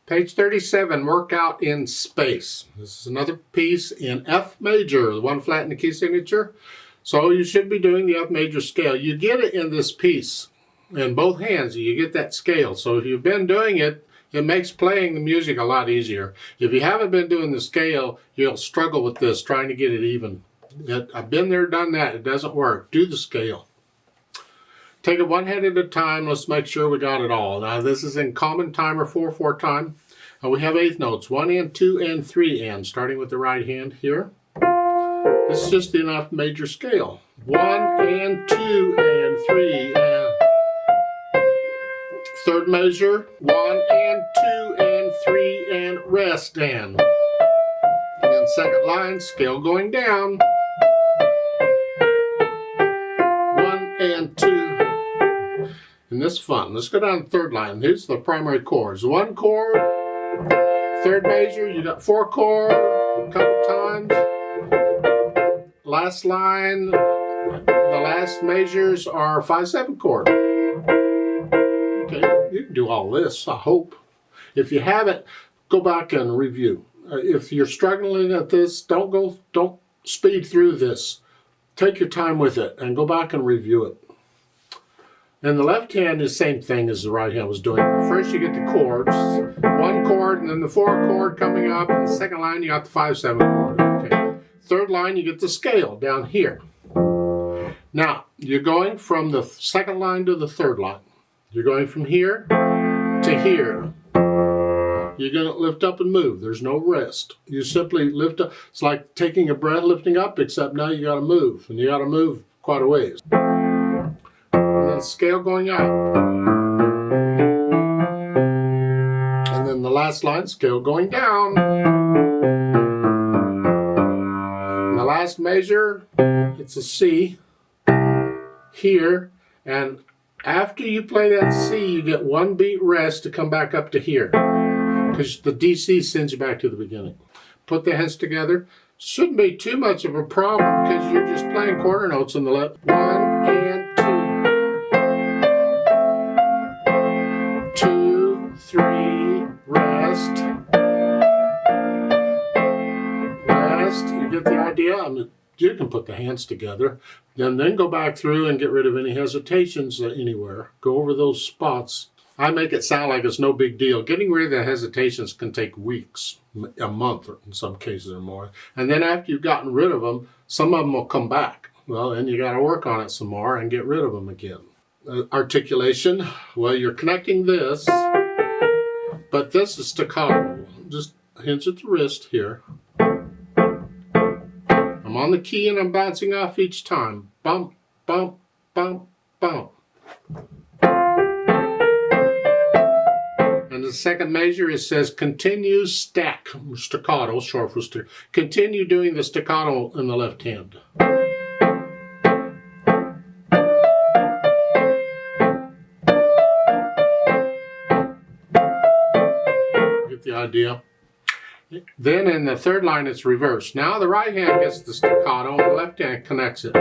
Page 37, Workout in Space. This is another piece in F major, the one flat in the key signature. So you should be doing the F major scale. You get it in this piece, in both hands, you get that scale. So if you've been doing it, it makes playing the music a lot easier. If you haven't been doing the scale, you'll struggle with this, trying to get it even. I've been there, done that, it doesn't work. Do the scale. Take it one hand at a time. Let's make sure we got it all. Now this is in common time or 4/4 time. We have eighth notes, 1 and 2 and 3 and, starting with the right hand here. This is just the F major scale. 1 and 2 and 3 and. Third measure, 1 and 2 and 3 and rest and. And then second line, scale going down. 1 and 2. And this is fun. Let's go down to the third line. Here's the primary chords. 1 chord, third measure, you got 4 chords, a couple times. Last line, the last measures are 5/7 chord. Okay, you can do all this, I hope. If you haven't, go back and review. If you're struggling at this, don't speed through this. Take your time with it and go back and review it. And the left hand is the same thing as the right hand was doing. First you get the chords, 1 chord and then the 4 chord coming up, and the second line you got the 5/7 chord. Okay. Third line you get the scale down here. Now you're going from the second line to the third line. You're going from here to here. You're going to lift up and move. There's no rest. You simply lift up. It's like taking a breath, lifting up, except now you got to move, and you got to move quite a ways. Scale going up, and then the last line, scale going down. And the last measure, it's a C here, and after you play that C, you get 1 beat rest to come back up to here, because the DC sends you back to the beginning. Put the hands together. Shouldn't be too much of a problem because you're just playing quarter notes on the left. 1 and 2, 3, rest, you get the idea? I mean, you can put the hands together, and then go back through and get rid of any hesitations anywhere. Go over those spots. I make it sound like it's no big deal. Getting rid of the hesitations can take weeks, a month in some cases or more. And then after you've gotten rid of them, some of them will come back. Well, then you got to work on it some more and get rid of them again. Articulation, well, you're connecting this, but this is staccato. Just hinge at the wrist here. I'm on the key and I'm bouncing off each time. Bump, bump, bump, bump. And the second measure, it says continue stack, staccato, short for staccato. Continue doing the staccato in the left hand. The idea. Then in the third line it's reversed. Now the right hand gets the staccato and the left hand connects it.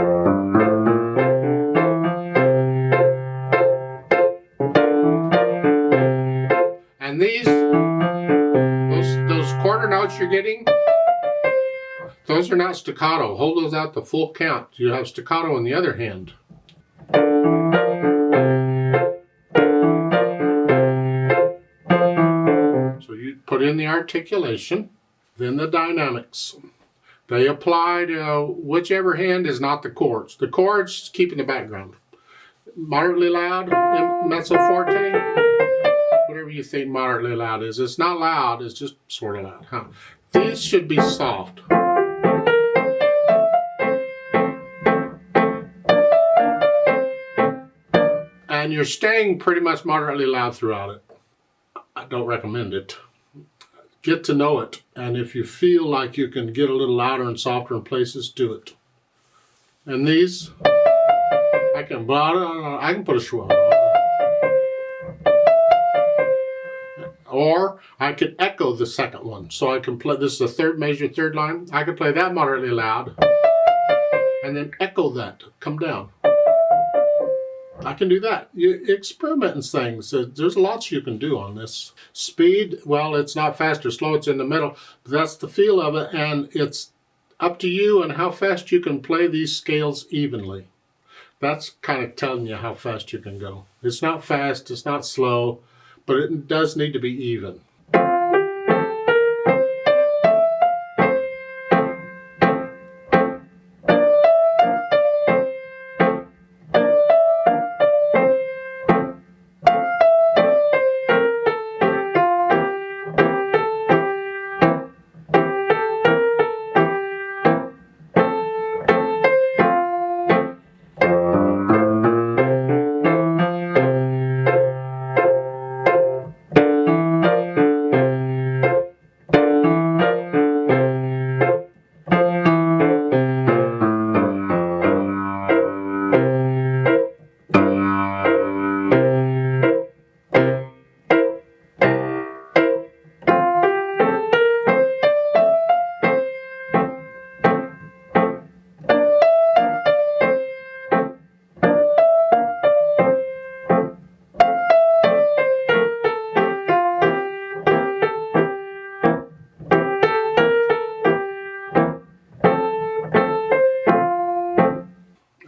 And those quarter notes you're getting, those are not staccato. Hold those out the full count. You have staccato in the other hand. Put in the articulation, then the dynamics. They apply to whichever hand is not the chords. The chords keep in the background. Moderately loud, mezzo forte, whatever you think moderately loud is. It's not loud, it's just sort of loud. Huh? These should be soft. And you're staying pretty much moderately loud throughout it. I don't recommend it. Get to know it, and if you feel like you can get a little louder and softer in places, do it. And these, I can put a swell. Or I could echo the second one. So I can play, this is the third measure, third line. I could play that moderately loud, and then echo that, come down. I can do that. You experiment in things. There's lots you can do on this. Speed, well, it's not fast or slow, it's in the middle. But that's the feel of it, and it's up to you and how fast you can play these scales evenly. That's kind of telling you how fast you can go. It's not fast, it's not slow, but it does need to be even.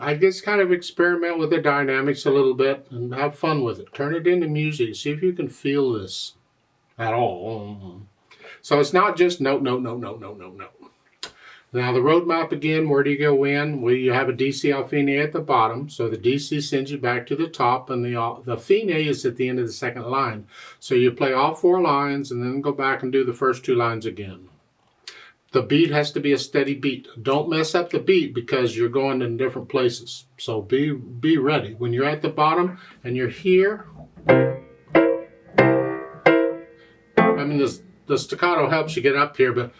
I just kind of experiment with the dynamics a little bit and have fun with it. Turn it into music. See if you can feel this at all. So it's not just note, note, note, note, note, note, note. Now the roadmap again, where do you go in? Well, you have a DC Alfine at the bottom. So the DC sends you back to the top, and the Fine is at the end of the second line. So you play all 4 lines and then go back and do the first 2 lines again. The beat has to be a steady beat. Don't mess up the beat because you're going in different places. So be ready. When you're at the bottom and you're here, I mean, the staccato helps you get up here, but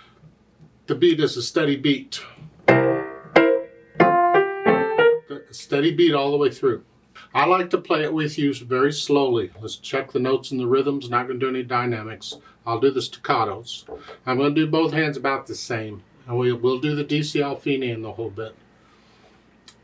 the beat is a steady beat. A steady beat all the way through. I like to play it with you very slowly. Let's check the notes and the rhythms. Not going to do any dynamics. I'll do the staccatos. I'm going to do both hands about the same. And we'll do the DC Alfine in the whole bit.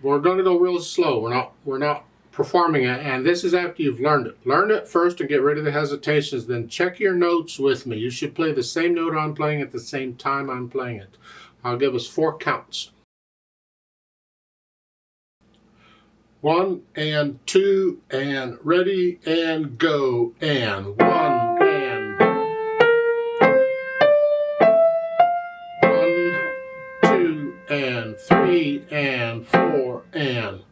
We're going to go real slow. We're not performing it. And this is after you've learned it. Learn it first and get rid of the hesitations. Then check your notes with me. You should play the same note I'm playing at the same time I'm playing it. I'll give us 4 counts. 1 and 2 and ready and go and 1 and 1, 2 and 3 and 4 and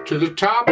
to the top.